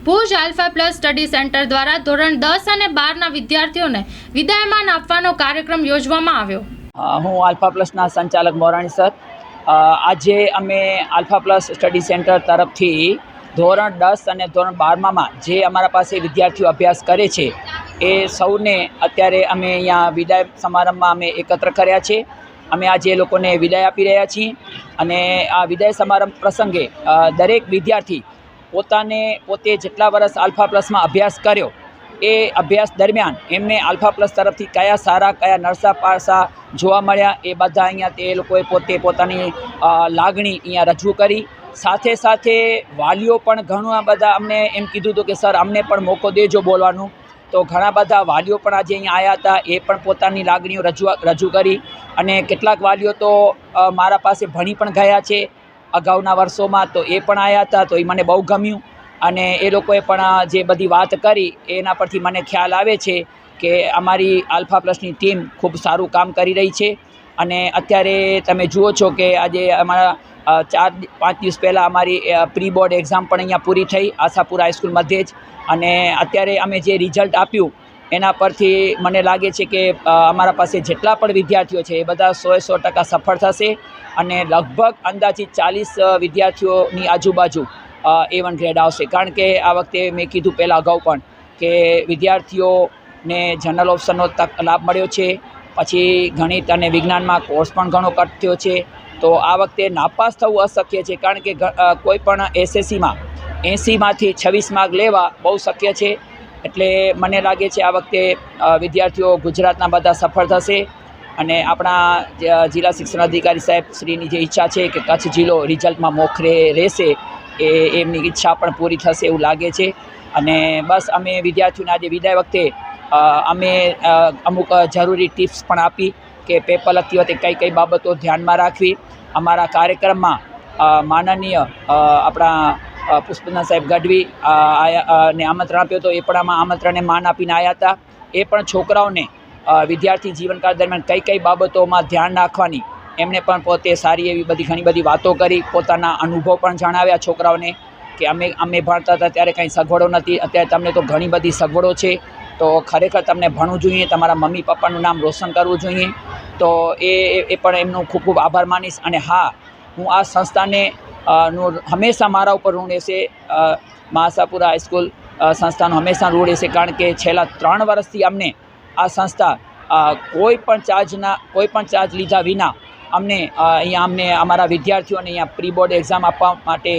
Bhuj alpha plus study centre દ્વારા ધોરણ 10 અને 12ના વિદ્યાર્થીઓને વિદાયમાન આપવાનો કાર્યક્રમ યોજવામાં આવ્યો। હું આલ્ફા પ્લસના સંચાલક મોરાણી સર, આજે અમે આલ્ફા પ્લસ સ્ટડી સેન્ટર તરફથી ધોરણ 10 અને ધોરણ 12માં જે અમારા પાસે વિદ્યાર્થીઓ અભ્યાસ કરે છે એ સૌને અત્યારે અમે અહીંયા વિદાય સમારંભમાં અમે એકત્ર કર્યા છે। અમે આજે એ લોકોને વિદાય આપી રહ્યા છીએ અને આ વિદાય સમારંભ પ્રસંગે દરેક વિદ્યાર્થી પોતે જેટલા વર્ષ આલ્ફા પ્લસમાં અભ્યાસ કર્યો એ અભ્યાસ દરમિયાન એમને આલ્ફા પ્લસ તરફથી કયા સારા કયા નરસા પાસા જોવા મળ્યા એ બધા અહીંયા તે લોકોએ પોતાની લાગણી અહીંયા રજૂ કરી। સાથે સાથે વાલીઓ પણ ઘણા બધા અમને એમ કીધું હતું કે સર અમને પણ મોકો દેજો બોલવાનું, તો ઘણા બધા વાલીઓ પણ આજે અહીંયા આવ્યા હતા, એ પણ પોતાની લાગણીઓ રજૂ કરી અને કેટલાક વાલીઓ તો મારા પાસે ભણી પણ ગયા છે અગાઉના વર્ષોમાં, તો એ પણ આવ્યા હતા, તો એ મને બહુ ગમ્યું અને એ લોકોએ પણ જે બધી વાત કરી એના પરથી મને ખ્યાલ આવે છે કે અમારી આલ્ફા પ્લસની ટીમ ખૂબ સારું કામ કરી રહી છે। અને અત્યારે તમે જુઓ છો કે આજે અમારા 4-5 દિવસ પહેલાં અમારી પ્રી બોર્ડ એક્ઝામ પણ અહીંયા પૂરી થઈ આશાપુરા હાઈસ્કૂલ મધ્યે જ, અને અત્યારે અમે જે રિઝલ્ટ આપ્યું એના પરથી મને લાગે છે કે અમારા પાસે જેટલા પણ વિદ્યાર્થીઓ છે એ બધા 100% સફળ થશે અને લગભગ અંદાજિત 40 વિદ્યાર્થીઓની આજુબાજુ A1 ગ્રેડ આવશે। કારણ કે આ વખતે મેં કીધું પહેલાં અગાઉ પણ કે વિદ્યાર્થીઓને જનરલ ઓપ્શનનો લાભ મળ્યો છે, પછી ગણિત અને વિજ્ઞાનમાં કોર્સ પણ ઘણો કટ થયો છે, તો આ વખતે નાપાસ થવું અશક્ય છે। કારણ કે કોઈ પણ SSCમાં 80માંથી 26 માર્ક લેવા બહુ શક્ય છે, એટલે મને લાગે છે આ વખતે વિદ્યાર્થીઓ ગુજરાતના બધા સફળ થશે અને આપણા જિલ્લા શિક્ષણ અધિકારી સાહેબ શ્રીની જે ઈચ્છા છે કે કચ્છ જિલ્લો રિઝલ્ટમાં મોખરે રહેશે એમની ઈચ્છા પણ પૂરી થશે એવું લાગે છે। અને બસ અમે વિદ્યાર્થીઓને આજે વિદાય વખતે અમે અમુક જરૂરી ટિપ્સ પણ આપી કે પેપર લખતી વખતે કઈ કઈ બાબતો ધ્યાનમાં રાખવી। અમારા કાર્યક્રમમાં માનનીય આપણા પુષ્પનાથ સાહેબ ગઢવી ને આમંત્રણ આપ્યું હતું, એ પણ આમાં આમંત્રણને માન આપીને આવ્યા હતા। એ પણ છોકરાઓને વિદ્યાર્થી જીવનકાળ દરમિયાન કઈ કઈ બાબતોમાં ધ્યાન રાખવાની એમણે પણ પોતે સારી એવી ઘણી બધી વાતો કરી, પોતાના અનુભવ પણ જણાવ્યા છોકરાઓને કે અમે ભણતા હતા ત્યારે કંઈ સગવડો નથી, અત્યારે તમને તો ઘણી બધી સગવડો છે, તો ખરેખર તમને ભણવું જોઈએ, તમારા મમ્મી પપ્પાનું નામ રોશન કરવું જોઈએ। તો એ પણ એમનો ખૂબ ખૂબ આભાર માનીશ। અને હા, હું આ સંસ્થાને હંમેશા મારા ઉપર ઋણ રહેશે, આશાપુરા હાઈસ્કૂલ સંસ્થાનો હંમેશા ઋણ રહેશે, કારણ કે છેલ્લા 3 વર્ષથી અમને આ સંસ્થા કોઈ પણ ચાર્જ લીધા વિના અમને અમારા વિદ્યાર્થીઓને અહીંયા પ્રી બોર્ડ એક્ઝામ આપવા માટે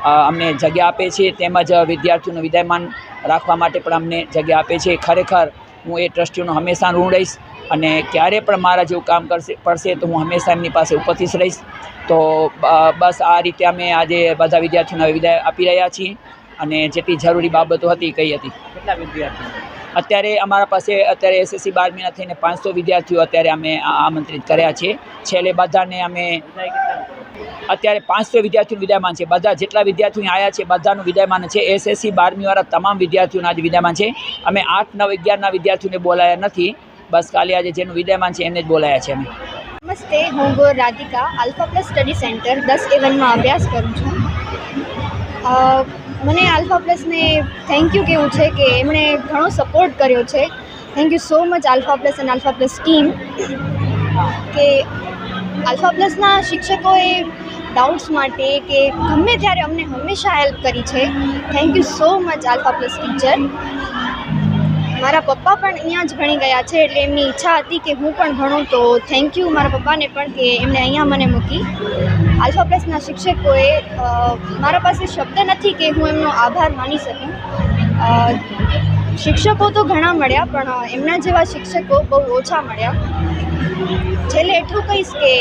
અમને જગ્યા આપે છે, તેમજ વિદ્યાર્થીઓનું વિદાયમાન રાખવા માટે પણ અમને જગ્યા આપે છે। ખરેખર હું એ ટ્રસ્ટીઓનો હંમેશા ઋણ રહીશ અને ક્યારે પણ મારા જેવું કામ પડશે તો હું હંમેશા એમની પાસે ઉપસ્થિત રહીશ। તો બસ આ રીતે અમે આજે બધા વિદ્યાર્થીઓને વિદાય આપી રહ્યા છીએ અને જેટલી જરૂરી બાબતો હતી કહી હતી। કેટલા વિદ્યાર્થીઓ અત્યારે અમારા પાસે SSC 12મીના થઈને 500 વિદ્યાર્થીઓ અત્યારે અમે આમંત્રિત કર્યા છે। છેલ્લે બધાને અમે અત્યારે 500 વિદ્યાર્થીઓનું વિદાયમાન છે, બધા જેટલા વિદ્યાર્થીઓ આવ્યા છે બધાનું વિદાયમાન છે। SSC 12મીવાળા તમામ વિદ્યાર્થીઓના આજે વિદાયમાન છે। અમે 8, 9, 11ના વિદ્યાર્થીઓને બોલાયા નથી, બસ ખાલી આજે જેનું વિદાયમાન છે એને જ બોલાયા છે અમે। નમસ્તે, હું Gor Radhika alpha plus study centre 10A1માં અભ્યાસ કરું છું। મને આલ્ફા પ્લસને થેન્ક યુ કહેવું છે કે એમણે ઘણો સપોર્ટ કર્યો છે। Thank you so much alpha plus અને આલ્ફા પ્લસ ટીમ, કે આલ્ફા પ્લસના શિક્ષકોએ ડાઉટ્સ માટે કે ગમે ત્યારે અમને હંમેશા હેલ્પ કરી છે। Thank you so much alpha plus teacher. મારા પપ્પા પણ અહીંયા જ ભણી ગયા છે, એટલે એમની ઈચ્છા હતી કે હું પણ ભણું, તો થેન્ક યુ મારા પપ્પાને પણ કે એમણે અહીંયા મને મૂકી। આલ્ફા પ્લસના શિક્ષકોએ મારા પાસે શબ્દ નથી કે હું એમનો આભાર માની શકું। શિક્ષકો તો ઘણા મળ્યા પણ એમના જેવા શિક્ષકો બહુ ઓછા મળ્યા। છેલ્લે એટલું કહીશ કે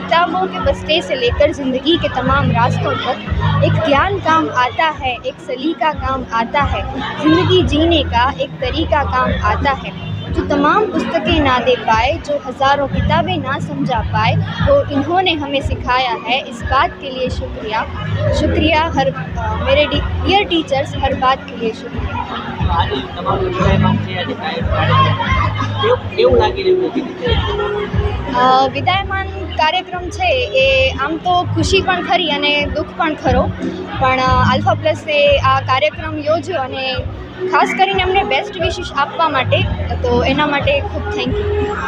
किताबों के बस्ते से लेकर ज़िंदगी के तमाम रास्तों तक एक ज्ञान काम आता है, एक सलीका काम आता है, ज़िंदगी जीने का एक तरीका काम आता है। जो तमाम पुस्तकें ना दे पाए, जो हज़ारों किताबें ना समझा पाए, वो इन्होंने हमें सिखाया है। इस बात के लिए शुक्रिया। मेरे डियर टीचर्स, हर बात के लिए शुक्रिया। કેવું લાગી રહ્યું છે? વિદાયમાન કાર્યક્રમ છે એ આમ તો ખુશી પણ ખરી અને દુઃખ પણ ખરો, પણ આલ્ફા પ્લસે આ કાર્યક્રમ યોજ્યો અને ખાસ કરીને એમને બેસ્ટ વિશિસ આપવા માટે, તો એના માટે ખૂબ થેન્ક યુ.